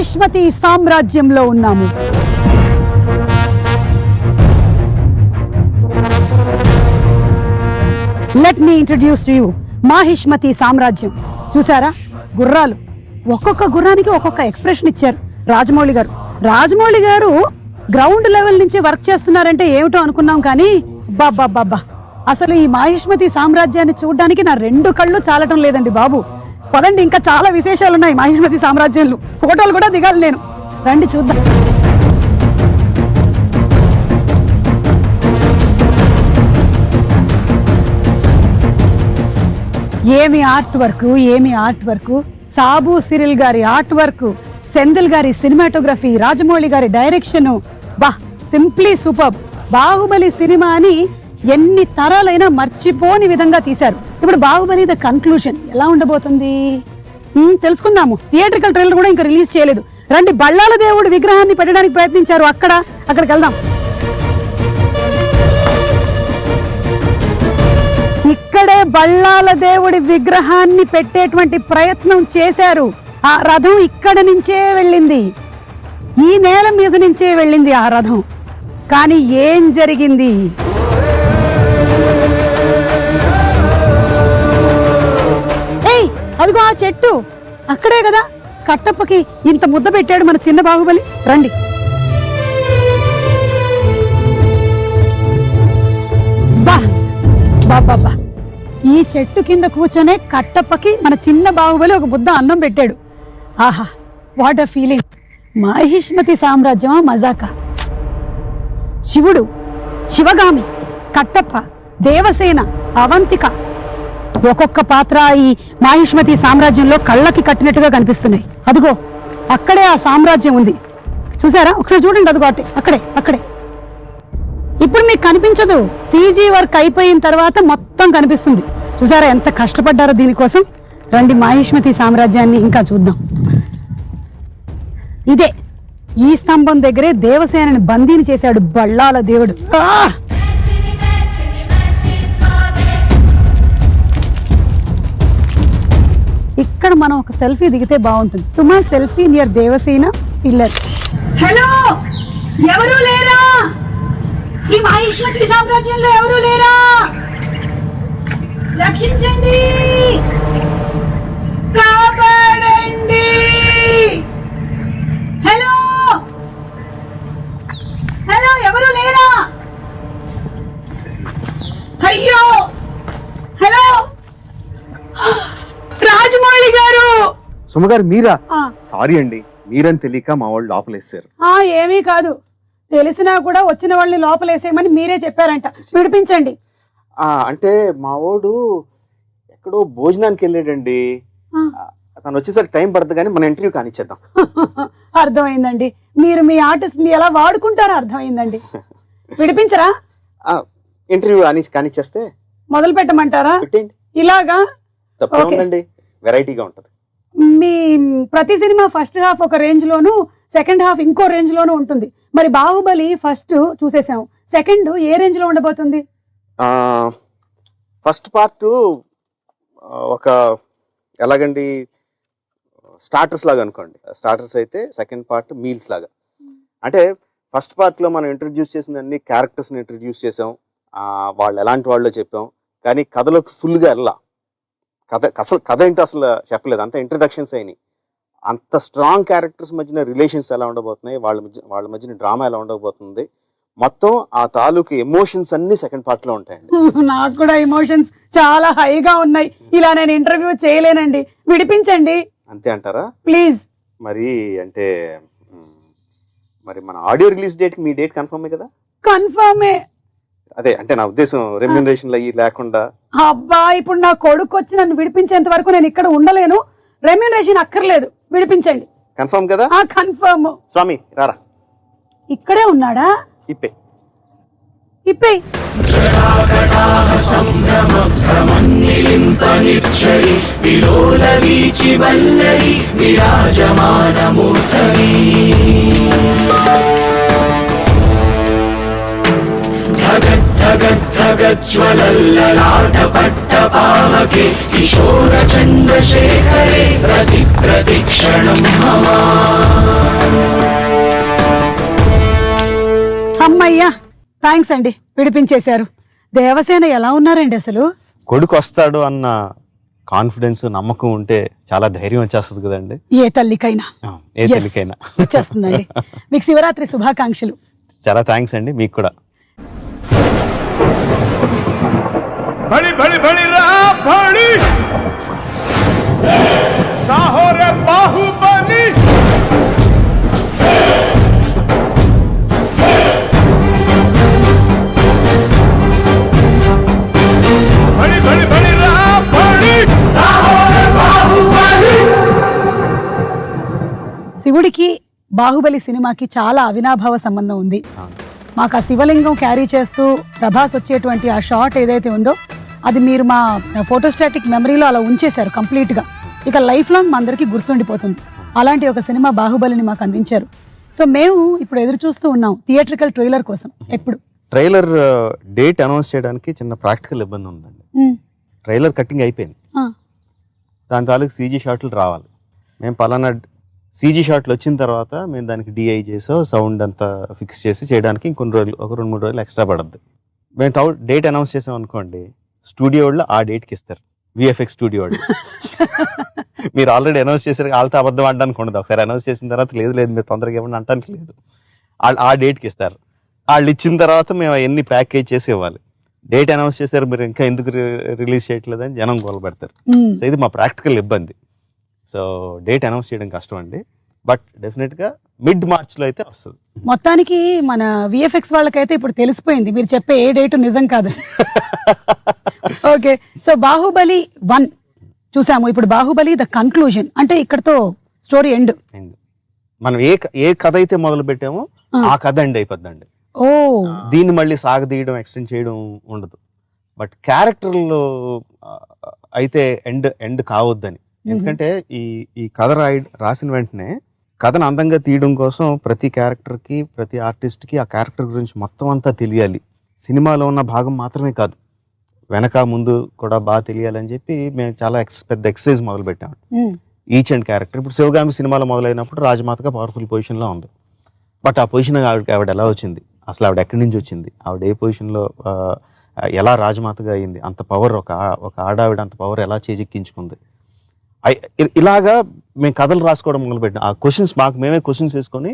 మాహిష్మతి సామ్రాజ్యంలో ఉన్నాము. Let me introduce to you Mahishmati సామ్రాజ్యం. చూసారా, గుర్రాలు, ఒక్కొక్క గుర్రానికి ఒక్కొక్క ఎక్స్ప్రెషన్ ఇచ్చారు రాజమౌళి గారు. రాజమౌళి గారు గ్రౌండ్ లెవెల్ నుంచి వర్క్ చేస్తున్నారంటే ఏమిటో అనుకున్నాం, కానీ బాబా అసలు ఈ మాహిష్మతి సామ్రాజ్యాన్ని చూడడానికి నా 2 కళ్ళు చాలటం లేదండి బాబు. పదండి, ఇంకా చాలా విశేషాలు ఉన్నాయి మాహిష్మతి సామ్రాజ్యంలో. ఫోటోలు కూడా దిగాలి నేను, రండి చూద్దాం. ఏమి ఆర్ట్ వర్క్, సాబు సిరిల్ గారి ఆర్ట్ వర్క్, సెందిల్ గారి సినిమాటోగ్రఫీ, రాజమౌళి గారి డైరెక్షన్, సింప్లీ సూపర్. బాహుబలి సినిమాని ఎన్ని తరాలైనా మర్చిపోని విధంగా తీశారు. ఇప్పుడు బాహుబలి ద కన్క్లూషన్ ఎలా ఉండబోతుంది తెలుసుకుందాము. థియేట్రికల్ ట్రైలర్ కూడా ఇంకా రిలీజ్ చేయలేదు. రండి, బళ్ళాల దేవుడి విగ్రహాన్ని పెట్టడానికి ప్రయత్నించారు, అక్కడికి వెళ్దాం. ఇక్కడే బళ్ళాల దేవుడి విగ్రహాన్ని పెట్టేటువంటి ప్రయత్నం చేశారు. ఆ రథం ఇక్కడ నుంచే వెళ్ళింది, ఈ నేల మీద నుంచే వెళ్ళింది ఆ రథం. కానీ ఏం జరిగింది? అదిగో ఆ చెట్టు అక్కడే కదా కట్టప్పకి ఇంత ముద్ద పెట్టాడు మన చిన్న బాహుబలి. రండి, బా ఈ చెట్టు కింద కూర్చొనే కట్టప్పకి మన చిన్న బాహుబలి ఒక ముద్ద అన్నం పెట్టాడు. ఆహా, వాట్ అ ఫీలింగ్. మాహిష్మతి సామ్రాజ్యమా మజాకా. శివుడు, శివగామి, కట్టప్ప, దేవసేన, అవంతిక, ఒక్కొక్క పాత్ర ఈ మాహిష్మతి సామ్రాజ్యంలో కళ్ళకి కట్టినట్టుగా కనిపిస్తున్నాయి. అదిగో అక్కడే ఆ సామ్రాజ్యం ఉంది, చూసారా? ఒకసారి చూడండి, అదిగో అక్కడే. ఇప్పుడు మీకు కనిపించదు, సీజీ వర్క్ అయిపోయిన తర్వాత మొత్తం కనిపిస్తుంది. చూసారా ఎంత కష్టపడ్డారో దీనికోసం. రండి, మాహిష్మతి సామ్రాజ్యాన్ని ఇంకా చూద్దాం. ఇదే, ఈ స్తంభం దగ్గరే దేవసేనని బందీని చేశాడు బళ్ళాల దేవుడు. ఇక్కడ మనం ఒక సెల్ఫీ దిగితే బాగుంటుంది. సుమా selfie near Devasena pillar. Hello, ఎవరు లేరా? ఈ మాహిష్మతి సామ్రాజ్యంలో ఎవరు లేరా? రక్షించండి, కాపాడండి. హలో, ఎవరు లేరా? అయ్యో, హలో, రాజమౌళి గారు. సుమగారు మీరా? సారీ అండి, మీరని తెలియక మా వాళ్ళు లోపలేసారు. ఏమీ కాదు, తెలిసినా కూడా వచ్చిన వాళ్ళని లోపలేసేయమని మీరే చెప్పారంట. విడిపించండి. అంటే మా వాడు ఎక్కడో భోజనానికి వెళ్ళాడండి, తను వచ్చేసరికి టైం పడుతుంది, కానీ మన ఇంటర్వ్యూ కానిచ్చేద్దాం. అర్థమైందండి, మీరు మీ ఆర్టిస్ట్ ని ఎలా వాడుకుంటారో అర్థమైందండి. విడిపించరా? ఇంటర్వ్యూ కానిచ్చేస్తే మొదలు పెట్టమంటారా? ఇలాగా తప్పేముందండి, వెరైటీగా ఉంటది. మీ ప్రతి సినిమా ఫస్ట్ హాఫ్ ఒక రేంజ్ లోను, సెకండ్ హాఫ్ ఇంకో రేంజ్ లోను ఉంటుంది. మరి బాహుబలి ఫస్ట్ చూసేసాం, సెకండ్ ఏ రేంజ్ లో ఉండబోతుంది? ఫస్ట్ పార్ట్ ఒక ఎలాగండి, స్టార్టర్స్ లాగా అనుకోండి. స్టార్టర్స్ అయితే సెకండ్ పార్ట్ మీల్స్ లాగా. అంటే ఫస్ట్ పార్ట్ లో మనం ఇంట్రడ్యూస్ చేసిన అన్ని క్యారెక్టర్స్ ని ఇంట్రడ్యూస్ చేసాం, వాళ్ళు ఎలాంటి వాళ్ళో చెప్పాం, కానీ కథలోకి ఫుల్ గా వెళ్ళా. కథ ఏంటో అసలు చెప్పలేదు, అంత ఇంట్రడక్షన్స్ అయినాయి. అంత స్ట్రాంగ్ క్యారెక్టర్స్ మధ్యన రిలేషన్స్ ఎలా ఉండబోతున్నాయి, వాళ్ళ మధ్యన డ్రామా ఎలా ఉండబోతుంది, మొత్తం ఆ తాలూకు ఎమోషన్స్ అన్ని సెకండ్ పార్ట్ లో ఉంటాయండి. నాకు కూడా ఎమోషన్స్ చాలా హైగా ఉన్నాయి. ఇలా నేను ఇంటర్వ్యూ చేయలేనండి, విడిపించండి. అంతే అంటారా? ప్లీజ్. మరి అంటే మరి మన ఆడియో రిలీజ్ డేట్ కి మీ డేట్ కన్ఫర్మే కదా? కన్ఫర్మే. అదే అంటే నా ఉద్దేశం రెమ్యూనరేషన్ అయ్యి లేకుండా. అబ్బా, ఇప్పుడు నా కొడుకు వచ్చి నన్ను విడిపించేంత వరకు నేను ఇక్కడ ఉండలేను. రెమ్యూనరేషన్ అక్కర్లేదు, విడిపించండి. కన్ఫర్మ్ కదా? కన్ఫర్మ్. స్వామి రారా, ఇక్కడే ఉన్నాడా? ఇప్పే ధగజ్వలల్లలాట పట్ట पालके किशोर चन्द्रशेखरे प्रतिक्षणं मम। అమ్మయ్యా, థ్యాంక్స్ అండి, విడిపించేశారు. దేవసేన ఎలా ఉన్నారండి అసలు? కొడుకు వస్తాడు అన్న కాన్ఫిడెన్స్ నమ్మకం ఉంటే చాలా ధైర్యం వచ్చేస్తుంది కదండి. ఏ తల్లికైనా ఏ Yes, తల్లికైనా వచ్చేస్తుందండి. మీకు శివరాత్రి శుభాకాంక్షలు. చాలా థ్యాంక్స్ అండి, మీకు కూడా. बड़ी बड़ी बड़ी बड़ी साहो रे बाहुबली बड़ी बड़ी बड़ी बड़ी साहो रे बाहुबली. శివుడికి బాహుబలి సినిమాకి చాలా అవినాభావ సంబంధం ఉంది. మాకు ఆ శివలింగం క్యారీ చేస్తూ ప్రభాస్ వచ్చేటువంటి ఆ షాట్ ఏదైతే ఉందో అది మీరు మా ఫోటోస్టాటిక్ మెమరీలో అలా ఉంచేశారు కంప్లీట్గా. ఇక లైఫ్ లాంగ్ మా అందరికీ గుర్తుండిపోతుంది. అలాంటి ఒక సినిమా బాహుబలిని మాకు అందించారు. సో మేము ఇప్పుడు ఎదురు చూస్తూ ఉన్నాం థియేట్రికల్ ట్రైలర్ కోసం. ఎప్పుడు ట్రైలర్ డేట్ అనౌన్స్ చేయడానికి చిన్న ప్రాక్టికల్ ఇబ్బంది ఉందండి. ట్రైలర్ కటింగ్ అయిపోయింది, దాని తాలూకు సీజీ షాట్లు రావాలి. మేము పలానా సీజీ షాట్లు వచ్చిన తర్వాత మేము దానికి డిఐ చేసో సౌండ్ అంతా ఫిక్స్ చేసి చేయడానికి ఇంకొన్ని రోజులు, ఒక 2-3 రోజులు ఎక్స్ట్రా పడుద్ది. మేము డేట్ అనౌన్స్ చేసాం అనుకోండి, స్టూడియో వాళ్ళు ఆ డేట్కి ఇస్తారు. విఎఫ్ఎక్స్ స్టూడియో వాళ్ళు మీరు ఆల్రెడీ అనౌన్స్ చేశారు, వాళ్ళతో అబద్ధం ఆడడానికి ఉండదు. ఒకసారి అనౌన్స్ చేసిన తర్వాత లేదు మీరు తొందరగా ఏమన్నా అంటానికి లేదు, వాళ్ళు ఆ డేట్కి ఇస్తారు. వాళ్ళు ఇచ్చిన తర్వాత మేము అవన్నీ ప్యాకేజ్ చేసి ఇవ్వాలి. డేట్ అనౌన్స్ చేశారు, మీరు ఇంకా ఎందుకు రిలీజ్ చేయట్లేదని జనం గోల పెడతారు. సో ఇది మా ప్రాక్టికల్ ఇబ్బంది. సో డేట్ అనౌన్స్ చేయడం కష్టం అండి, బట్ డెఫినెట్గా మిడ్ మార్చ్లో అయితే వస్తుంది. మొత్తానికి మన విఎఫ్ఎక్స్ వాళ్ళకైతే ఇప్పుడు తెలిసిపోయింది మీరు చెప్పే ఏ డేట్ నిజం కాదు. ఓకే, సో బాహుబలి 1 చూసాము, ఇప్పుడు బాహుబలి ద కన్క్లూజన్, అంటే ఇక్కడతో స్టోరీ ఎండ్. మనం ఏ కథ అయితే మొదలు పెట్టామో ఆ కథ ఎండ్ అయిపోద్దండి. ఓ, దీన్ని మళ్ళీ సాగదీయడం, ఎక్స్టెండ్ చేయడం ఉండదు. బట్ క్యారెక్టర్లో అయితే ఎండ్ కావద్దని. ఎందుకంటే ఈ కథ రాసిన వెంటనే కథను అందంగా తీయడం కోసం ప్రతి క్యారెక్టర్కి, ప్రతి ఆర్టిస్ట్కి ఆ క్యారెక్టర్ గురించి మొత్తం అంతా తెలియాలి. సినిమాలో ఉన్న భాగం మాత్రమే కాదు, వెనక ముందు కూడా బాగా తెలియాలని చెప్పి మేము చాలా పెద్ద ఎక్సర్సైజ్ మొదలు పెట్టాము. ఈచ్ అండ్ క్యారెక్టర్, ఇప్పుడు శివగామి సినిమాలో మొదలైనప్పుడు రాజమాతగా పవర్ఫుల్ పొజిషన్లో ఉంది. బట్ ఆ పొజిషన్ ఆవిడ ఎలా వచ్చింది, అసలు ఆవిడ ఎక్కడి నుంచి వచ్చింది, ఆవిడ ఏ పొజిషన్లో ఎలా రాజమాతగా అయింది, అంత పవర్ ఒక ఆడావిడ అంత పవర్ ఎలా చేజెక్కించుకుంది, ఇలాగా మేము కథలు రాసుకోవడం మొదలుపెట్టాం. ఆ క్వశ్చన్స్ మేమే క్వశ్చన్స్ వేసుకొని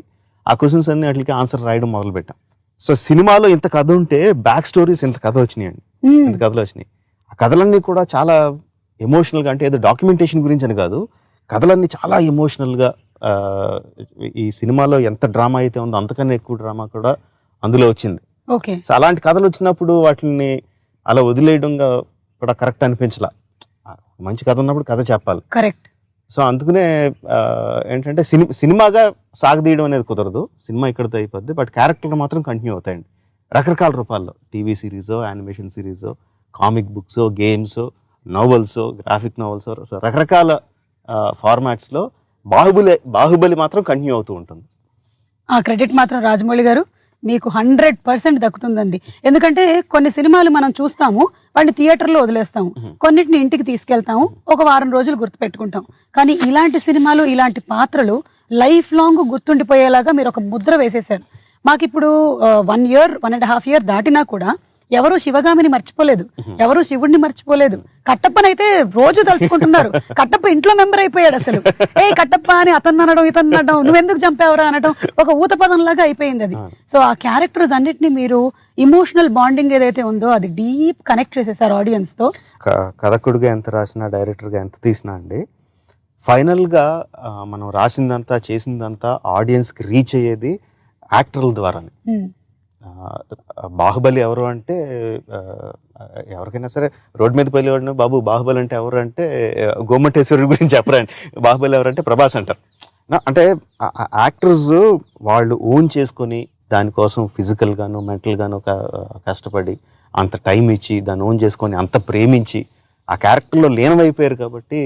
ఆ క్వశ్చన్స్ అన్ని వాటికి ఆన్సర్ రాయడం మొదలుపెట్టాం. సో సినిమాలో ఇంత కథ ఉంటే బ్యాక్ స్టోరీస్ ఇంత కథ వచ్చినాయండి, ఇంత కథలు వచ్చినాయి. ఆ కథలన్నీ కూడా చాలా ఎమోషనల్గా, అంటే ఏదో డాక్యుమెంటేషన్ గురించి అని కాదు, కథలన్నీ చాలా ఎమోషనల్గా. ఈ సినిమాలో ఎంత డ్రామా అయితే ఉందో అంతకన్నా ఎక్కువ డ్రామా కూడా అందులో వచ్చింది. సో అలాంటి కథలు వచ్చినప్పుడు వాటిని అలా వదిలేయడంగా కూడా కరెక్ట్ అనిపించలా. మంచి కథ ఉన్నప్పుడు కథ చెప్పాలి, కరెక్ట్. సో అందుకనే ఏంటంటే సినిమాగా సాగదీయడం అనేది కుదరదు, సినిమా ఇక్కడితో అయిపోద్ది. బట్ క్యారెక్టర్లు మాత్రం కంటిన్యూ అవుతాయండి రకరకాల రూపాల్లో. టీవీ సిరీసో, యానిమేషన్ సిరీసో, comic books, games, novels, graphic novels, రకరకాల ఫార్మాట్స్లో బాహుబలి మాత్రం కంటిన్యూ అవుతూ ఉంటుంది. ఆ క్రెడిట్ మాత్రం రాజమౌళి గారు మీకు 100% దక్కుతుందండి. ఎందుకంటే కొన్ని సినిమాలు మనం చూస్తాము, వాటిని థియేటర్లో వదిలేస్తాము, కొన్నిటిని ఇంటికి తీసుకెళ్తాము, ఒక వారం రోజులు గుర్తుపెట్టుకుంటాం. కానీ ఇలాంటి సినిమాలు, ఇలాంటి పాత్రలు లైఫ్ లాంగ్ గుర్తుండిపోయేలాగా మీరు ఒక ముద్ర వేసేశారు. మాకు ఇప్పుడు 1 year, 1.5 year దాటినా కూడా ఎవరు శివగామిని మర్చిపోలేదు, ఎవరు శివుడిని మర్చిపోలేదు. కట్టప్పనైతే రోజు తలుచుకుంటున్నారు. కట్టప్ప ఇంట్లో మెంబర్ అయిపోయాడు అసలు. ఏ కట్టప్ప అని అతను అనడం, ఇతను అనడం, నువ్వెందుకు చంపావురా అనడం ఒక ఊత పదం లాగా అయిపోయింది అది. సో ఆ క్యారెక్టర్స్ అన్నిటిని మీరు ఇమోషనల్ బాండింగ్ ఏదైతే ఉందో అది డీప్ కనెక్ట్ చేసేసారు ఆడియన్స్ తో. కథకుడిగా ఎంత రాసినా, డైరెక్టర్గా ఎంత తీసినా అండి, ఫైనల్గా మనం రాసిందంతా చేసిందంతా ఆడియన్స్కి రీచ్ అయ్యేది యాక్టర్ల ద్వారానే. బాహుబలి ఎవరు అంటే ఎవరికైనా సరే రోడ్డు మీద పోయేవాడిని, బాబు బాహుబలి అంటే ఎవరు అంటే గోమటేశ్వరుడి గురించి చెప్పరండి, బాహుబలి ఎవరంటే ప్రభాస్ అంటారు. అంటే యాక్టర్స్ వాళ్ళు ఓన్ చేసుకొని దానికోసం ఫిజికల్గాను మెంటల్గాను కష్టపడి అంత టైం ఇచ్చి దాన్ని ఓన్ చేసుకొని అంత ప్రేమించి ఆ క్యారెక్టర్లో లీనమైపోయారు కాబట్టి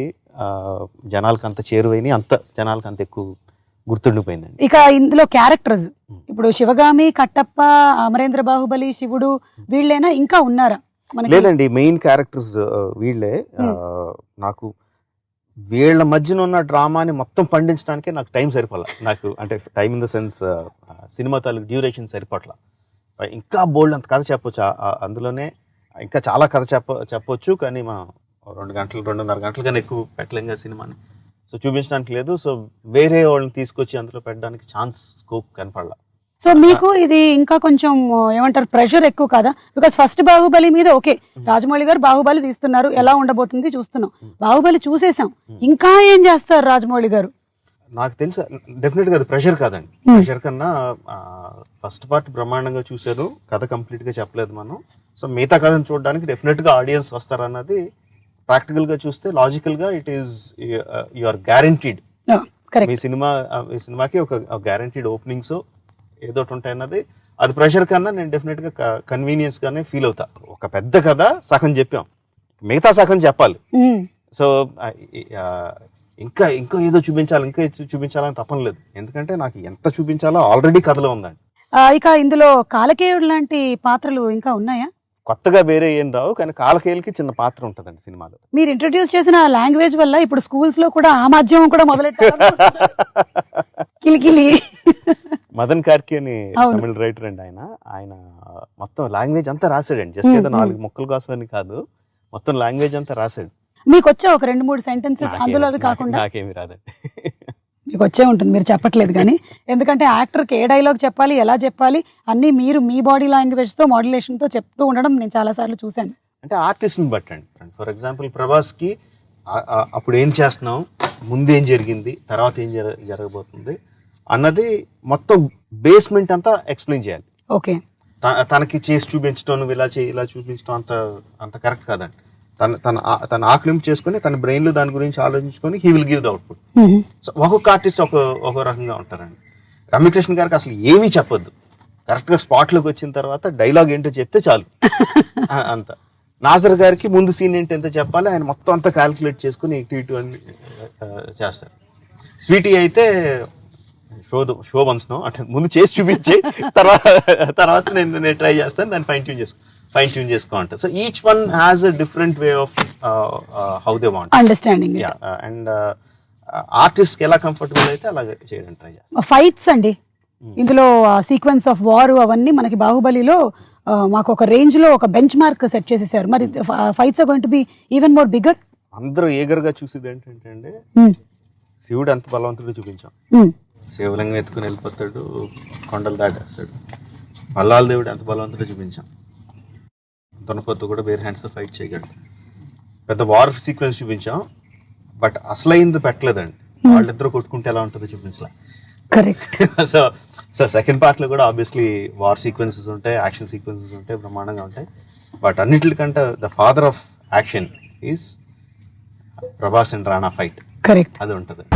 జనాలకు అంత చేరువైన, అంత జనాలకు అంత ఎక్కువ గుర్తుండిపోయిందండి. ఇక ఇందులో క్యారెక్టర్స్ ఇప్పుడు శివగామి, కట్టప్ప, అమరేంద్ర బాహుబలి, శివుడు వీళ్ళైనా ఇంకా ఉన్నారా? మనకి లేదండి, మెయిన్ క్యారెక్టర్స్ వీళ్ళే. నాకు వీళ్ళ మధ్యన ఉన్న డ్రామాని మొత్తం పండించడానికే నాకు టైం సరిపోలే. నాకు అంటే time in the sense cinema తాలూకు డ్యూరేషన్ సరిపోట్ల. ఇంకా బోల్డ్ అంత కథ చెప్పొచ్చు అందులోనే, ఇంకా చాలా కథ చెప్పొచ్చు. కానీ మా 2 గంటలు 2.5 గంటల కన్నా ఎక్కువ పెట్టలేం కదా సినిమాని. సో చూపించడానికి లేదు. సో వేరే వాళ్ళని తీసుకొచ్చి అందులో పెట్టడానికి స్కోప్ కనపడలా. సో మీకు ఇది ఇంకా కొంచెం ఏమంటారు ప్రెషర్ ఎక్కువ కదా? బికాస్ ఫస్ట్ బాహుబలి మీద ఓకే, రాజమౌళి గారు బాహుబలి తీస్తున్నారు, ఎలా ఉండబోతుంది చూస్తున్నాం. బాహుబలి చూసేసాం, ఇంకా ఏం చేస్తారు రాజమౌళి గారు? నాకు తెలుసు డెఫినెట్గా అది ప్రెషర్ కాదండి. ప్రెషర్ కన్నా ఫస్ట్ పార్ట్ బ్రహ్మాండంగా చూశారు, కథ కంప్లీట్గా చెప్పలేదు మనం. సో మిగతా కథను చూడడానికి డెఫినెట్గా ఆడియన్స్ వస్తారన్నది ప్రాక్టికల్గా చూస్తే లాజికల్గా it is you are guaranteed. మీ సినిమాకి ఒక గ్యారంటీడ్ ఓపెనింగ్స్ ఏదో ఒకటి ఉంటాయన్నది. అది ప్రెషర్ కన్నా నేను డెఫినెట్గా కన్వీనియన్స్ గానే ఫీల్ అవుతా. ఒక పెద్ద కథ సగం చెప్పాం, మిగతా సగం చెప్పాలి. సో ఇంకా ఏదో చూపించాలని తప్పని లేదు. ఎందుకంటే నాకు ఎంత చూపించాలో ఆల్రెడీ కథలో ఉందండి. ఇక ఇందులో కాలకేయుడు లాంటి పాత్రలు ఇంకా ఉన్నాయా? కొత్తగా వేరే ఏం రావు, కానీ కాలకేయులకి చిన్న పాత్ర ఉంటుందండి సినిమాలో. మీరు ఇంట్రడ్యూస్ చేసిన లాంగ్వేజ్ వల్ల ఇప్పుడు స్కూల్స్ లో కూడా ఆ మాధ్యమం కూడా మొదలెట్టారు. కిలికిలి మదన్ కార్కి అని తమిళ రైటర్ అండి. ఆయన మొత్తం లాంగ్వేజ్ అంతా రాశాడండి. జస్ట్ ఏదో 4 ముక్కల కోసమని కాదు, మొత్తం లాంగ్వేజ్ అంతా రాశాడు. మీకు వచ్చా ఒక 2-3 సెంటెన్సెస్ అందులో అవి కాకుండా? నాకేమి రాదండి. మీకు వచ్చే ఉంటుంది, మీరు చెప్పట్లేదు కానీ. ఎందుకంటే యాక్టర్కి ఏ డైలాగ్ చెప్పాలి, ఎలా చెప్పాలి అన్నీ మీరు మీ బాడీ లాంగ్వేజ్ తో మాడ్యులేషన్ తో చెప్తూ ఉండడం నేను చాలా సార్లు చూశాను. అంటే ఆర్టిస్ట్ని బట్టండి. ఫర్ ఎగ్జాంపుల్ ప్రభాస్కి అప్పుడు ఏం చేస్తున్నాం, ముందేం జరిగింది, తర్వాత ఏం జరగబోతుంది అన్నది మొత్తం బేస్మెంట్ అంతా ఎక్స్ప్లెయిన్ చేయాలి. ఓకే, తనకి చేసి చూపించడం, నువ్వు ఇలా చూపించడం అంత కరెక్ట్ కాదండి. తన ఆక్లింపు చేసుకుని తన బ్రెయిన్ లో దాని గురించి ఆలోచించుకొని he will give the output. So ఒక్కొక్క ఆర్టిస్ట్ ఒక రకంగా ఉంటారండి. రమ్యకృష్ణ గారికి అసలు ఏమీ చెప్పొద్దు, కరెక్ట్ గా స్పాట్ లోకి వచ్చిన తర్వాత డైలాగ్ ఏంటో చెప్తే చాలు అంత. నాజర్ గారికి ముందు సీన్ ఏంటి ఎంత చెప్పాలి ఆయన మొత్తం అంతా క్యాల్కులేట్ చేసుకుని ఇటు అని చేస్తారు. స్వీటీ అయితే షో వన్స్ అంటే ముందు చేసి చూపించి తర్వాత నేను ట్రై చేస్తాను, దాన్ని ఫైన్ ట్యూన్ చేసుకో అంటారు. So each one has a different way of how they want understanding. And artist కి ఎలా కంఫర్టబుల్ అయితే అలాగే చేయడం ట్రై చేస్తాను. ఫైట్స్ అండి, ఇందులో సీక్వెన్స్ ఆఫ్ వార్ అవన్నీ మనకి బాహుబలిలో మాకు ఒక రేంజ్ లో ఒక బెంచ్ మార్క్ సెట్ చేసేసారు. మరి fights are going to be even more bigger. అందరూ ఏగర్ గా చూసేది ఏంటంటే శివుడు ఎంత బలవంతుడు చూపించాం. శివలింగం ఎత్తుకుని వెళ్ళిపోతాడు, కొండలు దాటేస్తాడు. మల్లాల దేవుడు ఎంత బలవంతుడో చూపించాం. దున్నపోతు కూడా వేరే హ్యాండ్స్ తో ఫైట్ చేయగలడు. పెద్ద వార్ సీక్వెన్స్ చూపించాం, బట్ అసలైంది పెట్టలేదండి. వాళ్ళిద్దరు కొట్టుకుంటే ఎలా ఉంటుందో చూపించలే. కరెక్ట్. సో సెకండ్ పార్ట్ లో కూడా ఆబ్వియస్లీ వార్ సీక్వెన్సెస్ ఉంటాయి, యాక్షన్ సీక్వెన్సెస్ ఉంటాయి, బ్రహ్మాండంగా ఉంటాయి. బట్ అన్నిటికంటే the father of action is Prabhas and Rana fight. Correct, అది ఉంటుంది.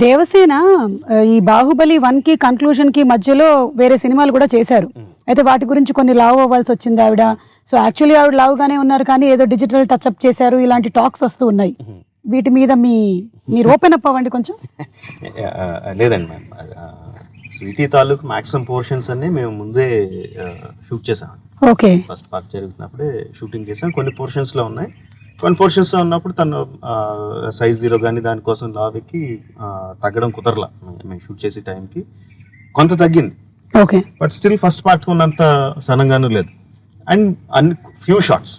దేవసేన ఈ బాహుబలి 1 కి కన్క్లూజన్ కి మధ్యలో వేరే సినిమాలు కూడా చేశారు. అయితే వాటి గురించి కొన్ని లావ్ అవ్వాల్సి వచ్చింది ఆవిడ. సో యాక్చువల్లీ ఆవిడ లావ్ గానే ఉన్నారు, కానీ ఏదో డిజిటల్ టచ్అప్ చేశారు, ఇలాంటి టాక్స్ వస్తూ ఉన్నాయి. వీటి మీద మీరు ఓపెన్ అప్ అవ్వండి కొంచెం. లేదండి మ్యామ్, స్వీటీ తాలూకు మాక్సిమం పోర్షన్స్ అన్ని మేము ముందే షూట్ చేసాం. ఓకే, ఫస్ట్ పార్ట్ జరుగుతున్నప్పుడే షూటింగ్ చేసాం. కొన్ని పోర్షన్స్ లో ఉన్నాయి, కొన్ని పోర్షన్స్ లో ఉన్నప్పుడు తను సైజ్ 0 కానీ దానికోసం లావెక్కి తగ్గడం కుదరలా. మేము షూట్ చేసే టైంకి కొంత తగ్గింది. Okay, but still first part ఉన్నంత సనంగానూ లేదు. అండ్ అన్ని few shots,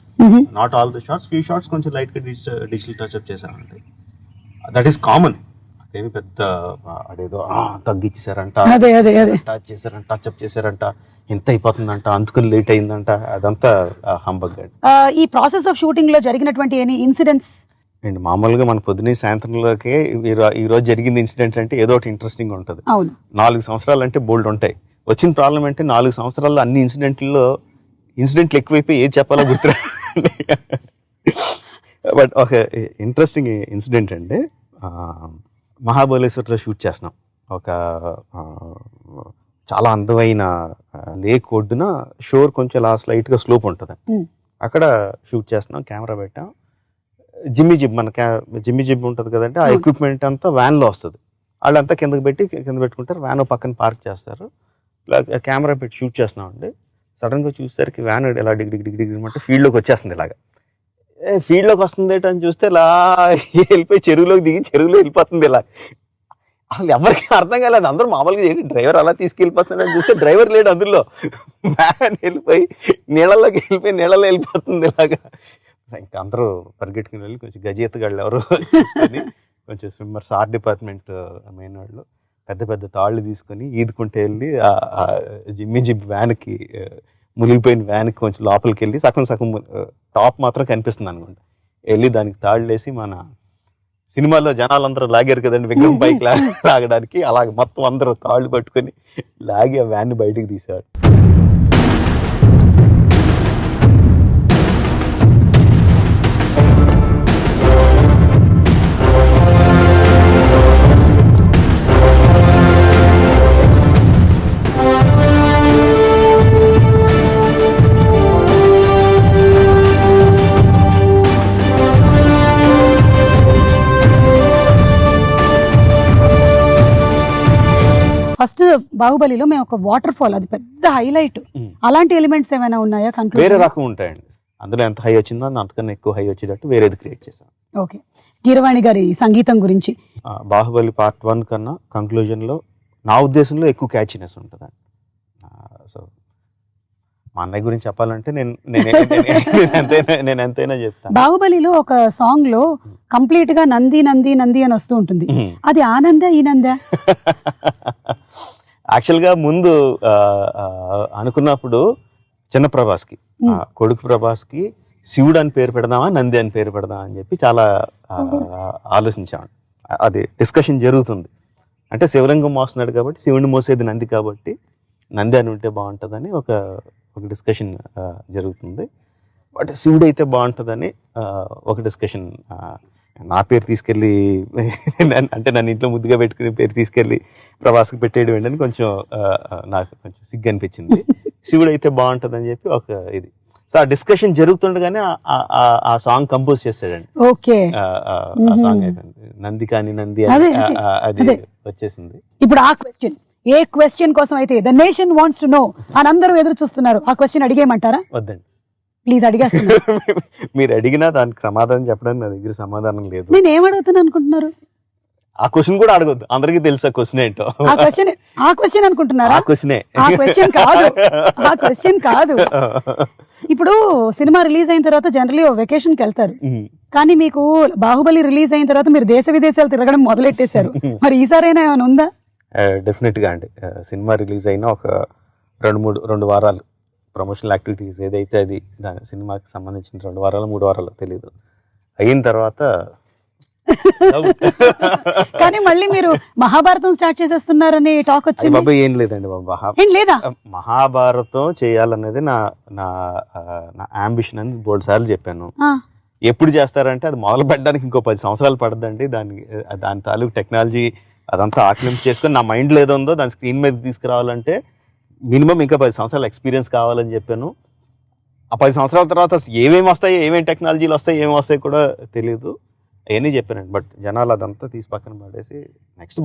not all the shots, few shots కొంచెం లైట్ గా డిజిటల్ టచ్అప్ చేశారంటే దట్ ఈస్ కామన్. ఏమి పెద్ద అదేదో తగ్గించారంట, టచ్అప్ చేశారంట, ఎంత అయిపోతుందంట, అందుకని లేట్ అయిందంట, అదంతా హంబగ్. ఈ ప్రాసెస్ ఆఫ్ షూటింగ్ లో జరిగినటువంటి ఎనీ ఇన్సిడెంట్స్? అండ్ మామూలుగా మన పొద్దున్న సాయంత్రంలోకే ఈ రోజు జరిగింది ఇన్సిడెంట్ అంటే ఏదో ఒకటి ఇంట్రెస్టింగ్ ఉంటుంది. అవును. 4 సంవత్సరాలు అంటే బోల్డ్ ఉంటాయి. వచ్చిన ప్రాబ్లం అంటే 4 సంవత్సరాల్లో అన్ని ఇన్సిడెంట్లు ఎక్కువైపోయి ఏది చెప్పాలో గుర్తురా. బట్ ఒక ఇంట్రెస్టింగ్ ఇన్సిడెంట్ అంటే మహాబలేశ్వర్లో షూట్ చేస్తున్నాం. ఒక చాలా అందమైన లేక్ ఒడ్డున షోర్ కొంచెం లైట్గా స్లోప్ ఉంటుంది. అక్కడ షూట్ చేస్తున్నాం, కెమెరా పెట్టాం. జిమ్మి జిబ్ ఉంటుంది కదంటే ఆ ఎక్విప్మెంట్ అంతా వ్యాన్లో వస్తుంది. వాళ్ళంతా కింద పెట్టుకుంటారు, వ్యాన్ పక్కన పార్క్ చేస్తారు. ఇలా కెమెరా పెట్టి షూట్ చేస్తున్నామండి. సడన్గా చూసేసరికి వ్యాన్ ఇలా డిగ్ అంటే ఫీల్డ్లోకి వచ్చేస్తుంది. ఇలాగా ఫీల్డ్లోకి వస్తుంది ఏంటని చూస్తే ఇలా వెళ్ళిపోయి చెరువులోకి దిగి చెరువులో వెళ్ళిపోతుంది. ఇలా అసలు ఎవరికి అర్థం కాలేదు. అందరూ మామూలుగా ఏంటి డ్రైవర్ అలా తీసుకెళ్ళిపోతున్నాడని చూస్తే డ్రైవర్ లేడు అందులో. వ్యాన్ వెళ్ళిపోయి నీళ్ళలోకి నీళ్ళలో వెళ్ళిపోతుంది ఇలాగా. ఇంకా అందరూ పరిగెట్టుకుని వెళ్ళి కొంచెం గజేతగాళ్ళు ఎవరు తీసుకొని కొంచెం స్విమ్మర్స్ ఆర్ట్ డిపార్ట్మెంట్ మెయిన్ వాళ్ళు పెద్ద పెద్ద తాళ్ళు తీసుకొని ఈదుకుంటే వెళ్ళి జిమ్మి వ్యాన్కి మునిగిపోయిన వ్యాన్కి కొంచెం లోపలికి వెళ్ళి సగం టాప్ మాత్రం కనిపిస్తుంది అనుకుంటా. వెళ్ళి దానికి తాళ్ళు వేసి మన సినిమాలో జనాలందరూ లాగారు కదండి విగ్రహం పైకి లాగడానికి, అలాగ మొత్తం అందరూ తాళ్ళు పట్టుకొని లాగి ఆ వ్యాన్ని బయటికి తీశాడు. ఫస్ట్ బాహుబలిలో మేము ఒక వాటర్ ఫాల్, అది పెద్ద హైలైట్. అలాంటి ఎలిమెంట్స్ ఏమైనా ఉన్నాయా? వేరే రకం ఉంటాయండి అందులో. ఎంత హై వచ్చిందో అంతకన్నా ఎక్కువ హై వచ్చేటట్టు వేరేది క్రియేట్ చేశాం. ఓకే. కీరవాణి గారి సంగీతం గురించి బాహుబలి పార్ట్ 1 కన్నా కంక్లూజన్ లో నా ఉద్దేశంలో ఎక్కువ క్యాచీనెస్ ఉంటుంది. సో మా అన్నయ్య గురించి చెప్పాలంటే నేను ఎంతైనా చెప్తాను. బాహుబలిలో ఒక సాంగ్ లో కంప్లీట్ గా నంది నంది నంది అని వస్తూ ఉంటుంది. అది ఆనంద ఈనంద యాక్చువల్ గా ముందు అనుకున్నప్పుడు చిన్న ప్రభాస్కి కొడుకు ప్రభాస్కి శివుడు అని పేరు పెడదామా నంది అని పేరు పెడదామా అని చెప్పి చాలా ఆలోచించామండి. అది డిస్కషన్ జరుగుతుంది. అంటే శివలింగం మోస్తున్నాడు కాబట్టి శివుడిని మోసేది నంది కాబట్టి నంది అని ఉంటే బాగుంటుందని ఒక డిస్కషన్ జరుగుతుంది. బట్ శివుడు అయితే బాగుంటుందని ఒక డిస్కషన్. నా పేరు తీసుకెళ్ళి అంటే నన్ను ఇంట్లో ముద్దుగా పెట్టుకుని పేరు తీసుకెళ్ళి ప్రభాస్కి పెట్టేయడం ఏంటని కొంచెం నాకు కొంచెం సిగ్గు అనిపించింది. శివుడు అయితే బాగుంటుందని చెప్పి ఒక ఇది. సో ఆ డిస్కషన్ జరుగుతుండగానే ఆ సాంగ్ కంపోజ్ చేశాడండి. ఓకే. ఆ సాంగ్ నంది కాని నంది అది వచ్చేసింది. ఇప్పుడు ఆ క్వశ్చన్, ఏ క్వశ్చన్ కోసం అయితే the nation wants to know అని అందరూ ఎదురు చూస్తున్నారు, ఆ క్వశ్చన్ అడిగేయమంటారా? వద్దండి, ప్లీజ్ అడిగేస్తున్నారు. మీరు అడిగినా దానికి సమాధానం చెప్పడానికి నా దగ్గర సమాధానం లేదు. నేను ఏమడుగుతున్నా అనుకుంటున్నారు? ఆ క్వశ్చన్ కూడా అడగొద్దు, అందరికీ తెలుసు ఆ క్వశ్చన్ ఏంటో. ఆ క్వశ్చన్ అనుకుంటున్నారా? ఆ క్వశ్చనే. ఆ క్వశ్చన్ కాదు, ఆ క్వశ్చన్ కాదు. ఇప్పుడు సినిమా రిలీజ్ అయిన తర్వాత జనరలీ వెకేషన్ కి వెళ్తారు, కానీ మీకు బాహుబలి రిలీజ్ అయిన తర్వాత మీరు దేశ విదేశాలు తిరగడం మొదలెట్టేశారు. మరి ఈసారైనా ఏమైనా ఉందా? డెఫినెట్ గా అండి. సినిమా రిలీజ్ అయిన ఒక 2 వారాలు ప్రమోషనల్ యాక్టివిటీస్ ఏదైతే అది దాని సినిమాకి సంబంధించిన 2 వారాలు 3 వారాలు తెలియదు అయిన తర్వాత కానీ మళ్ళీ మీరు మహాభారతం స్టార్ట్ చేసేస్తున్నారని టాక్ వచ్చింది. బాబా ఏం లేదండి బాబా, ఏం లేదా? మహాభారతం చేయాలనేది నా అంబిషన్ అని 3 సార్లు చెప్పాను. ఎప్పుడు చేస్తారంటే అది మొదలు పెట్టడానికి ఇంకో 10 సంవత్సరాలు పడుతుందండి. దాని తాలూకు టెక్నాలజీ అదంతా ఆక్లింప్ చేసుకొని నా మైండ్లో ఏదో ఉందో దాని స్క్రీన్ మీద తీసుకురావాలంటే మినిమం ఇంకా 10 సంవత్సరాల ఎక్స్పీరియన్స్ కావాలని చెప్పాను. ఆ 10 సంవత్సరాల తర్వాత ఏమేమి వస్తాయి, ఏమేమి టెక్నాలజీలు వస్తాయి, ఏమి వస్తాయి కూడా తెలియదు. అవన్నీ చెప్పానండి. బట్ జనాలు అదంతా తీసి పక్కన పడేసి నెక్స్ట్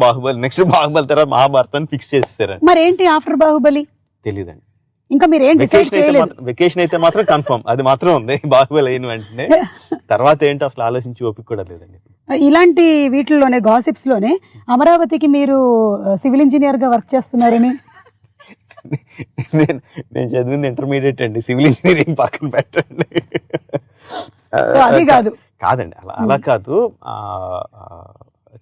బాహుబలి తర్వాత మహాభారతాన్ని ఫిక్స్ చేసేసారండి. మరి ఏంటి ఆఫ్టర్ బాహుబలి తెలియదండి. ఇంకా మీరు ఏం డిసైడ్ చేయలేదు? వెకేషన్ అయితే మాత్రం కన్ఫర్మ్, అది మాత్రం ఉంది. బాహుబలి అయిన వెంటనే తర్వాత ఏంటి అసలు ఆలోచించి ఓపిక కూడా లేదండి. ఇలాంటి వీటిల్లోనే గాసిప్స్ లోనే అమరావతికి మీరు సివిల్ ఇంజనీర్ గా వర్క్ చేస్తున్నారని. నేను చదివింది ఇంటర్మీడియట్ అండి, సివిల్ ఇంజనీరింగ్ పక్కన పెట్టండి. అది కాదు కాదండి, అలా కాదు.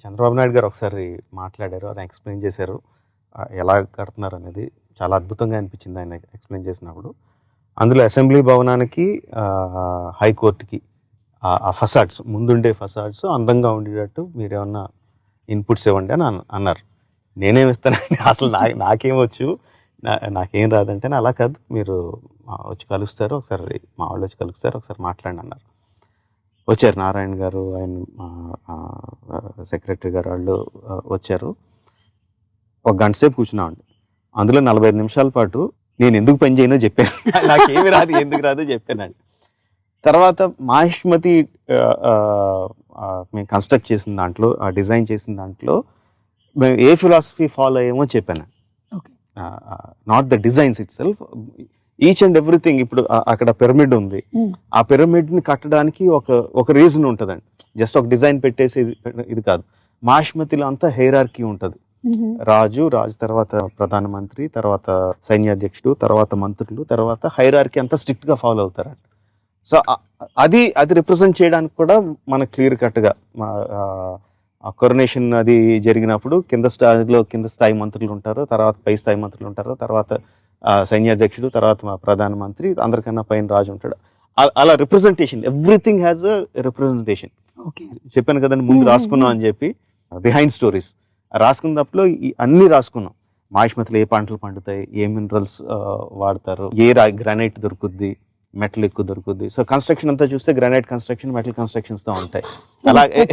చంద్రబాబు నాయుడు గారు ఒకసారి మాట్లాడారు, ఆయన ఎక్స్ప్లెయిన్ చేశారు ఎలా కడుతున్నారు అనేది. చాలా అద్భుతంగా అనిపించింది ఆయన ఎక్స్ప్లెయిన్ చేసినప్పుడు. అందులో అసెంబ్లీ భవనానికి హైకోర్టుకి ఆ ఫసాడ్స్, ముందుండే ఫసాడ్స్ అందంగా ఉండేటట్టు మీరు ఏమన్నా ఇన్పుట్స్ ఇవ్వండి అని అన్నారు. నేనేమి ఇస్తానండి, అసలు నాకేమొచ్చు, నాకేం రాదంటే, అలా కాదు, మీరు వచ్చి కలుస్తారు ఒకసారి, మా వాళ్ళు వచ్చి కలుస్తారు, ఒకసారి మాట్లాడండి అన్నారు. వచ్చారు నారాయణ గారు, ఆయన సెక్రటరీ గారు వాళ్ళు వచ్చారు. ఒక గంట సేపు కూర్చున్నామండి. అందులో 45 నిమిషాల పాటు నేను ఎందుకు పని చేయనో చెప్పాను, నాకేమి రాదు, ఎందుకు రాదో చెప్పానండి. తర్వాత మాహిష్మతి మేము కన్స్ట్రక్ట్ చేసిన దాంట్లో, ఆ డిజైన్ చేసిన దాంట్లో మేము ఏ ఫిలాసఫీ ఫాలో అయ్యామో చెప్పాను. Not the designs it self, each and everything. ఇప్పుడు అక్కడ పిరమిడ్ ఉంది, ఆ పిరమిడ్ని కట్టడానికి ఒక రీజన్ ఉంటుందండి. జస్ట్ ఒక డిజైన్ పెట్టేసి ఇది కాదు. మాహిష్మతిలో అంతా హైరార్కీ ఉంటుంది. రాజు తర్వాత ప్రధానమంత్రి, తర్వాత సైన్యాధ్యక్షుడు, తర్వాత మంత్రులు, తర్వాత హైరార్కీ అంతా స్ట్రిక్ట్ గా ఫాలో అవుతారండి. సో అది రిప్రజెంట్ చేయడానికి కూడా మనకు క్లియర్ కట్గా కొరనేషన్ అది జరిగినప్పుడు కింద స్థాయి మంత్రులు ఉంటారు, తర్వాత పై స్థాయి మంత్రులు ఉంటారు, తర్వాత సైన్యాధ్యక్షుడు, తర్వాత ప్రధానమంత్రి, అందరికన్నా పైన రాజు ఉంటాడు. అలా representation, everything has a representation. చెప్పాను కదండి ముందు రాసుకున్నాం అని చెప్పి, బిహైండ్ స్టోరీస్ రాసుకున్నప్పుడు అన్ని రాసుకున్నాం. మాహిష్మతిలో ఏ పంటలు పండుతాయి, ఏ మినరల్స్ వాడతారు, ఏ గ్రానైట్ దొరుకుద్ది, మెటల్ ఎక్కువ దొరుకుద్ది. సో కన్స్ట్రక్షన్ అంతా చూస్తే గ్రానైట్ కన్స్ట్రక్షన్, మెటల్ కన్స్ట్రక్షన్స్ తో ఉంటాయి. అలాగే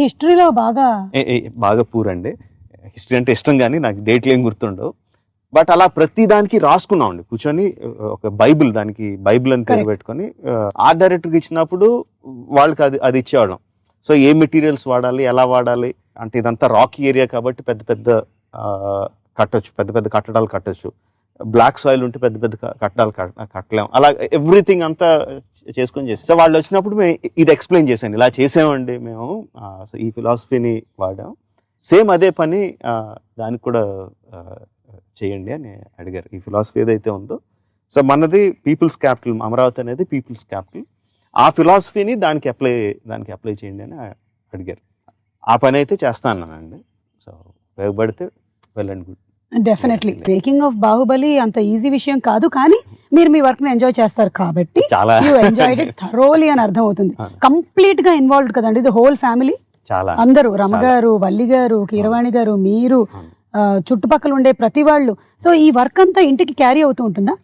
హిస్టరీలో బాగా పూరండి. హిస్టరీ అంటే ఇష్టం కానీ నాకు డేట్లు ఏం గుర్తుండవు. బట్ అలా ప్రతి దానికి రాసుకున్నాం అండి కూర్చొని. ఒక బైబిల్, దానికి బైబిల్ అని పేరు పెట్టుకొని ఆర్ట్ డైరెక్టర్కి ఇచ్చినప్పుడు వాళ్ళకి అది ఇచ్చేవాళ్ళం. సో ఏ మెటీరియల్స్ వాడాలి, ఎలా వాడాలి అంటే, ఇదంతా రాకీ ఏరియా కాబట్టి పెద్ద పెద్ద కట్టడాలు కట్టచ్చు. బ్లాక్ సాయిల్ ఉంటే పెద్ద పెద్ద కట్టడాలు కట్టలేము. అలా ఎవ్రీథింగ్ అంతా చేసుకొని చేసాం. సో వాళ్ళు వచ్చినప్పుడు మేము ఇది ఎక్స్ప్లెయిన్ చేశాను, ఇలా చేసామండి మేము, ఈ ఫిలాసఫీని వాడాం, సేమ్ అదే పని దానికి కూడా చేయండి అని అడిగారు. ఈ ఫిలాసఫీ ఏదైతే ఉందో, సో మనది పీపుల్స్ క్యాపిటల్, అమరావతి అనేది పీపుల్స్ క్యాపిటల్, ఆ ఫిలాసఫీని దానికి అప్లై చేయండి అని అడిగారు. ఆ పని అయితే చేస్తా అన్నానండి. సో ఉపయోగపడితే well and good. Definitely making of Baahubali అంత ఈజీ విషయం కాదు, కానీ మీరు మీ వర్క్ ని ఎంజాయ్ చేస్తారు కాబట్టి యు ఎంజాయ్డ్ ఇట్ థరోలీ అని అర్థం అవుతుంది. కంప్లీట్ గా ఇన్వాల్వ్డ్ కదండి, ఇది హోల్ ఫ్యామిలీ, అందరూ, రమ గారు, వల్లి గారు, కీరవాణి గారు, మీరు, చుట్టుపక్కల ఉండే ప్రతి వాళ్ళు. సో ఈ వర్క్ అంతా ఇంటికి క్యారీ అవుతూ ఉంటుందా?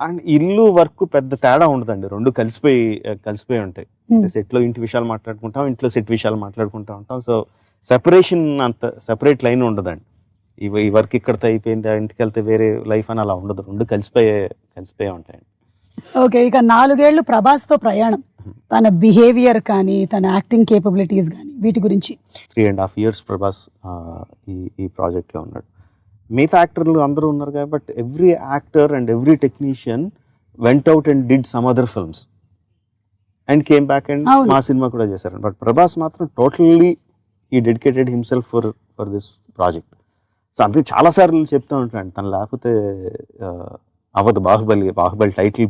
అండ్ ఇల్లు వర్క్ పెద్ద తేడా ఉండదండి, రెండు కలిసిపోయి ఉంటాయి. సెట్ లో ఇంటి విషయాలు మాట్లాడుకుంటాం, ఇంట్లో సెట్ విషయాలు మాట్లాడుకుంటా ఉంటాం. సో సెపరేట్ లైన్ ఉండదండి. ఈ వర్క్ ఇక్కడితో అయిపోయింది, ఇంటికి వెళ్తే వేరే లైఫ్ అని అలా ఉండదు, రెండు కలిసిపోయే ఉంటాయండి. ఓకే, ఇక 4 ఏళ్లు ప్రభాస్ తో ప్రయాణం, తన బిహేవియర్ కానీ, తన యాక్టింగ్ కేపబిలిటీస్ కానీ, వీటి గురించి. 3.5 years ప్రభాస్ ఈ ప్రాజెక్ట్ లో ఉన్నాడు. మిగతా యాక్టర్లు అందరూ ఉన్నారు కాబట్టి every actor and every technician went out and did some other films and came back and మా సినిమా కూడా చేశారు. బట్ ప్రభాస్ మాత్రం టోటల్లీ ఈ dedicated himself for this project. So అందుకే చాలాసార్లు చెప్తూ ఉంటాను, తను లేకపోతే అవ్వదు బాహుబలి టైటిల్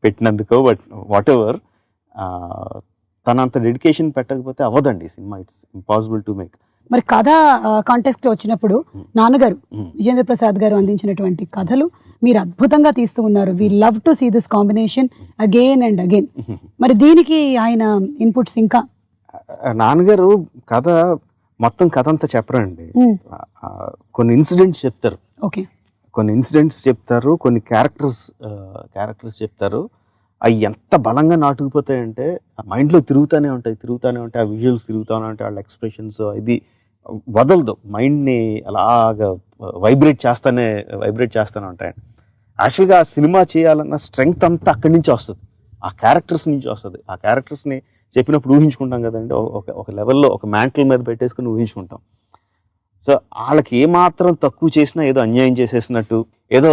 పెట్టినందుకో, బట్ వాట్ ఎవర్, తనంత డెడికేషన్ పెట్టకపోతే అవ్వదండి సినిమా. It's impossible to make. మరి కథ కాంటెస్ట్ వచ్చినప్పుడు నాన్నగారు విజేంద్ర ప్రసాద్ గారు అందించినటువంటి కథలు మీరు అద్భుతంగా తీస్తూ ఉన్నారు. We love to see this combination again and again. మరి దీనికి ఆయన ఇన్పుట్స్ ఇంకా? నాన్నగారు మొత్తం కథ అంతా చెప్పరండి, కొన్ని ఇన్సిడెంట్స్ చెప్తారు. ఓకే, కొన్ని ఇన్సిడెంట్స్ చెప్తారు, కొన్ని క్యారెక్టర్స్ చెప్తారు. అవి ఎంత బలంగా నాటుకుపోతాయంటే మైండ్లో తిరుగుతూనే ఉంటాయి. ఆ విజువల్స్ తిరుగుతూనే ఉంటాయి, వాళ్ళ ఎక్స్ప్రెషన్స్, ఇది వదలదు, మైండ్ని అలాగా వైబ్రేట్ చేస్తూనే ఉంటాయండి. యాక్చువల్గా ఆ సినిమా చేయాలన్న స్ట్రెంగ్త్ అంతా అక్కడి నుంచి వస్తుంది, ఆ క్యారెక్టర్స్ నుంచి వస్తుంది. ఆ క్యారెక్టర్స్ని చెప్పినప్పుడు ఊహించుకుంటాం కదండి, ఒక లెవెల్లో ఒక మ్యాంటిల్ మీద పెట్టేసుకుని ఊహించుకుంటాం. సో వాళ్ళకి ఏమాత్రం తక్కువ చేసినా ఏదో అన్యాయం చేసేసినట్టు, ఏదో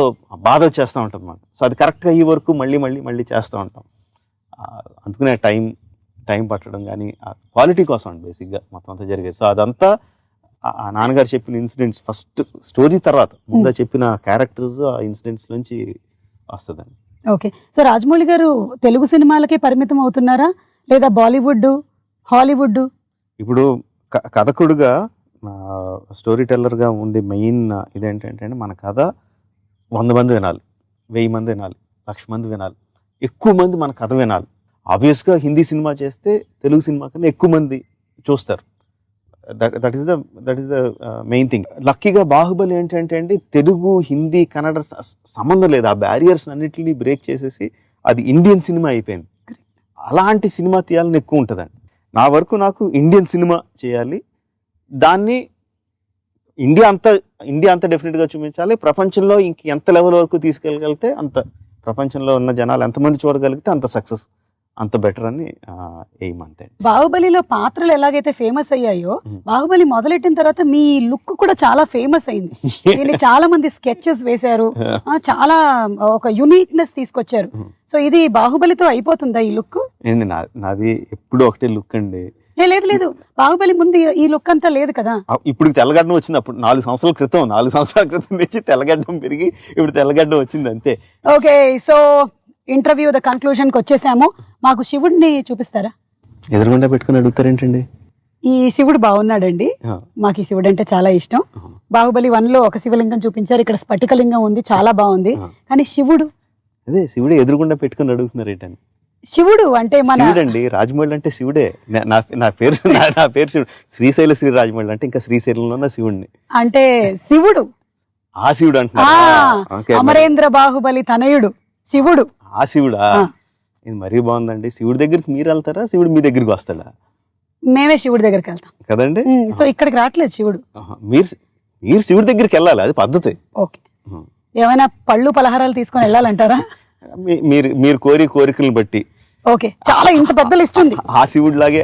బాధ వచ్చేస్తూ ఉంటుంది అన్నమాట. సో అది కరెక్ట్గా ఈ వరకు మళ్ళీ చేస్తూ ఉంటాం. అందుకనే టైం పట్టడం కానీ ఆ క్వాలిటీ కోసం అండి బేసిక్గా మొత్తం అంతా జరిగేది. సో అదంతా ఆ నాన్నగారు చెప్పిన ఇన్సిడెంట్స్, ఫస్ట్ స్టోరీ తర్వాత ముందు చెప్పిన క్యారెక్టర్స్, ఆ ఇన్సిడెంట్స్ నుంచి వస్తుందండి. ఓకే, సో రాజమౌళి గారు తెలుగు సినిమాలకే పరిమితం అవుతున్నారా, లేదా బాలీవుడ్, హాలీవుడ్? ఇప్పుడు కథకుడుగా, స్టోరీ టెల్లర్గా ఉండే మెయిన్ ఇదేంటంటే, మన కథ 100 మంది వినాలి, 1000 మంది వినాలి, 1,00,000 మంది వినాలి. ఎక్కువ మంది మన కథ వినాలి. ఆబ్వియస్గా హిందీ సినిమా చేస్తే తెలుగు సినిమా కన్నా ఎక్కువ మంది చూస్తారు. That is the main thing. లక్కీగా బాహుబలి ఏంటంటే అండి, తెలుగు హిందీ కన్నడ సంబంధం లేదు. ఆ బ్యారియర్స్ అన్నిటిని బ్రేక్ చేసేసి అది ఇండియన్ సినిమా అయిపోయింది. అలాంటి సినిమా తీయాలని ఎక్కువ ఉంటుందండి. నా వరకు నాకు ఇండియన్ సినిమా చేయాలి, దాన్ని ఇండియా అంతా డెఫినెట్గా చూపించాలి. ప్రపంచంలో ఇంక ఎంత లెవెల్ వరకు తీసుకెళ్ళగలిగితే అంత, ప్రపంచంలో ఉన్న జనాలు ఎంతమంది చూడగలిగితే అంత సక్సెస్, అంత బెటర్ అని ఎయిమ్ అంతే. బాహుబలిలో పాత్రలు ఎలాగైతే ఫేమస్ అయ్యాయో, బాహుబలి మొదలెట్టిన తర్వాత మీ లుక్ కూడా చాలా ఫేమస్ అయింది. దీన్ని చాలా మంది స్కెచెస్ వేశారు, చాలా ఒక యునిక్నెస్ తీసుకొచ్చారు. సో ఇది బాహుబలితో అయిపోతుందా ఈ లుక్? ఏంటి నాది ఎప్పుడు ఒకటే లుక్ అండి. లేదు, బాహుబలి ముందు ఈ లుక్ అంతా లేదు కదా. ఇప్పుడు తెల్లగడ్డం వచ్చింది. అప్పుడు 4 సంవత్సరాల క్రితం నుంచి తెల్లగడ్డం పెరిగి ఇప్పుడు తెల్లగడ్డం వచ్చింది అంతే. Okay, so interview the conclusion కి వచ్చేసాము. మాకు శివుడిని చూపిస్తారా? ఎదురుగుండా పెట్టుకుని అడుగుతారేంటండి? ఈ శివుడు బాగున్నాడండి, మాకు ఈ శివుడు అంటే చాలా ఇష్టం. బాహుబలి 1 లో ఒక శివలింగం చూపించారు, ఇక్కడ స్ఫటికలింగం ఉంది, చాలా బాగుంది. కానీ శివుడు, అదే శివుడు ఎదురుగుండా పెట్టుకుని అడుగుతున్నారు ఏంటని. శివుడు అంటే మన శివుడండి, రాజమౌళి అంటే శివుడే. నా పేరు శివుడు. శ్రీశైల శ్రీ రాజమౌళి అంటే ఇంకా శ్రీశైలంలో ఉన్న శివుడిని అంటే శివుడు, ఆ శివుడు అంటున్నారు. అమరేంద్ర బాహుబలి తనయుడు శివుడు, ఆ శివుడా? ఇది మరీ బాగుందండి. శివుడి దగ్గరికి మీరు వెళ్తారా, శివుడు మీ దగ్గరికి వస్తాడా? మేమే శివుడి దగ్గరికి వెళ్తాం కదండి. సో ఇక్కడికి రావట్లేదు శివుడు, మీరు శివుడి దగ్గరికి వెళ్ళాలి, అది పద్ధతి. ఓకే, ఏమైనా పళ్ళు పలహారాలు తీసుకొని వెళ్ళాలంటారా? మీరు కోరికలను బట్టి. ఓకే, చాలా ఇంత పెద్ద లిస్ట్ ఉంది. ఆ శివుడు లాగే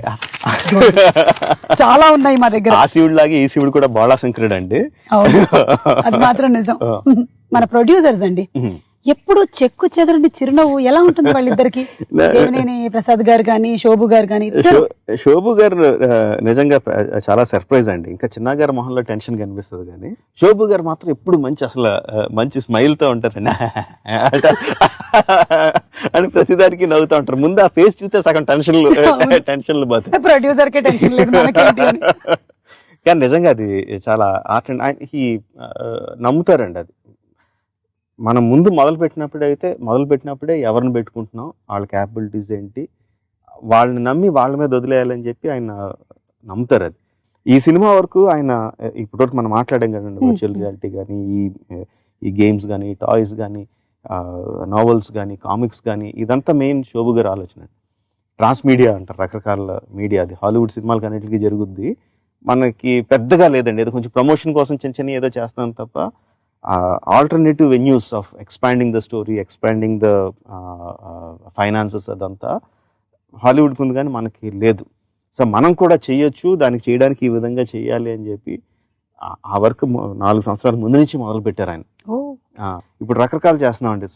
చాలా ఉన్నాయి మా దగ్గర. ఆ శివుడు లాగే ఈ శివుడు కూడా బాళాశంకరుడు అండి. అది మాత్రం నిజం. మన ప్రొడ్యూసర్స్ అండి ఎప్పుడు చెక్కు చెదరని చిరునవ్వు ఎలా ఉంటుంది వాళ్ళిద్దరికి? దేవినేని ప్రసాద్ గారు కానీ శోభు గారు కానీ. శోభు గారు నిజంగా చాలా సర్ప్రైజ్ అండి. ఇంకా చిన్న గారి మొహంలో టెన్షన్ కనిపిస్తుంది, కానీ శోభు గారు మాత్రం ఎప్పుడు మంచి స్మైల్ తో ఉంటారండి. అని ప్రతిదానికి నవ్వుతూ ఉంటారు. ముందు ఆ ఫేస్ చూస్తే సగం టెన్షన్లు పోతాయి. ప్రొడ్యూసర్ కే టెన్షన్ లేదు, కానీ నిజంగా అది చాలా ఆర్ట్ అండ్ నమ్ముతారండి. అది మనం ముందు మొదలుపెట్టినప్పుడే ఎవరిని పెట్టుకుంటున్నాం, వాళ్ళ క్యాపబిలిటీస్ ఏంటి, వాళ్ళని నమ్మి వాళ్ళ మీద వదిలేయాలని చెప్పి ఆయన నమ్ముతారు. అది ఈ సినిమా వరకు ఆయన ఇప్పటివరకు మనం మాట్లాడాం కదండి, వర్చువల్ రియాలిటీ కానీ, ఈ గేమ్స్ కానీ, టాయ్స్ కానీ, నావెల్స్ కానీ, కామిక్స్ కానీ, ఇదంతా మెయిన్ శోభు గారి ఆలోచన. ట్రాన్స్మీడియా అంటారు, రకరకాల మీడియా. అది హాలీవుడ్ సినిమాలకి అన్నిటికీ జరుగుద్ది, మనకి పెద్దగా లేదండి. ఏదో కొంచెం ప్రమోషన్ కోసం చిన్న ఏదో చేస్తాం తప్ప alternative venues of expanding the story, expanding the finances, అదంతా హాలీవుడ్కి ఉంది కానీ మనకి లేదు. సో మనం కూడా చేయొచ్చు, దానికి చేయడానికి ఈ విధంగా చేయాలి అని చెప్పి ఆ వర్క్ 4 సంవత్సరాల ముందు నుంచి మొదలు పెట్టారు ఆయన. ఇప్పుడు రకరకాలు చేస్తున్నాం అండి.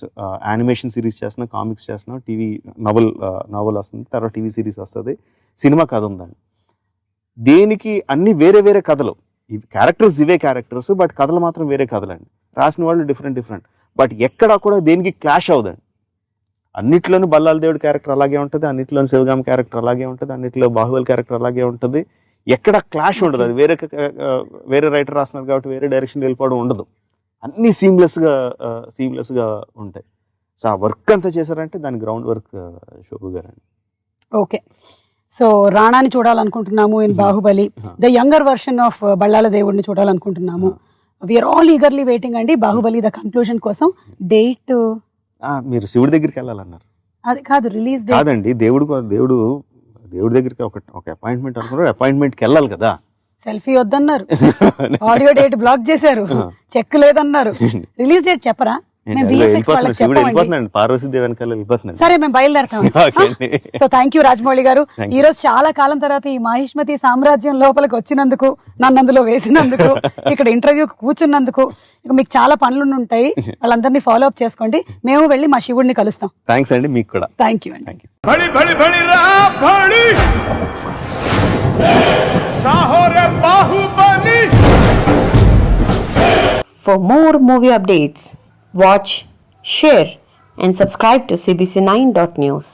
యానిమేషన్ సిరీస్ చేస్తున్నాం, కామిక్స్ చేస్తున్నాం, టీవీ నవల్ వస్తుంది, తర్వాత టీవీ సిరీస్ వస్తుంది, సినిమా కథ ఉందండి. దేనికి అన్ని వేరే వేరే కథలు, ఇవి క్యారెక్టర్స్ ఇవే క్యారెక్టర్స్, బట్ కథలు మాత్రం వేరే కథలండి. రాసిన వాళ్ళు డిఫరెంట్, బట్ ఎక్కడా కూడా దేనికి క్లాష్ అవుదండి. అన్నిట్లోనూ బల్లాల దేవుడి క్యారెక్టర్ అలాగే ఉంటుంది, అన్నిట్లోనూ శివగామ క్యారెక్టర్ అలాగే ఉంటుంది, అన్నిట్లో బాహుబలి క్యారెక్టర్ అలాగే ఉంటుంది. ఎక్కడ క్లాష్ ఉండదు. అది వేరే రైటర్ రాస్తున్నారు కాబట్టి వేరే డైరెక్షన్ వెళ్ళిపోవడం ఉండదు. అన్నీ సీమ్లెస్గా ఉంటాయి. సో ఆ వర్క్ అంతా చేశారంటే దాని గ్రౌండ్ వర్క్ శోభు గారు అండి. ఓకే, సో రాణాని చూడాలనుకుంటున్నాము in Baahubali, the younger version of Ballala దేవుడిని చూడాలనుకుంటున్నాము. వీఆర్ ఆల్ ఈగర్లీ వెయిటింగ్ అండి బాహుబలి ద కన్క్లూజన్ కోసం. డేట్ మీరు శివుడి దగ్గరికి వెళ్ళాలన్నారు, అది కాదు రిలీజ్ డేట్ కాదండి. దేవుడి దగ్గరికి ఒక అపాయింట్మెంట్ అనుకున్నారు, అపాయింట్మెంట్కి వెళ్ళాలి కదా. సెల్ఫీ వద్దన్నారు, ఆడియో డేట్ బ్లాక్ చేశారు, చెక్ లేదన్నారు, రిలీజ్ డేట్ చెప్పరా? సరే మేము బయలుదేరుతాం. సో థ్యాంక్ యూ రాజమౌళి గారు, ఈ రోజు చాలా కాలం తర్వాత ఈ మాహిష్మతి సామ్రాజ్యం లోపలికి వచ్చినందుకు, నన్ను అందులో వేసినందుకు, ఇక్కడ ఇంటర్వ్యూ కూర్చున్నందుకు. ఇక మీకు చాలా పనులు ఉంటాయి, వాళ్ళందరినీ ఫాలో అప్ చేసుకోండి. మేము వెళ్ళి మా శివుడిని కలుస్తాం. థ్యాంక్స్ అండి, మీకు కూడా థ్యాంక్ యూ అండి. For more movie updates, watch, share and subscribe to CBC9.News.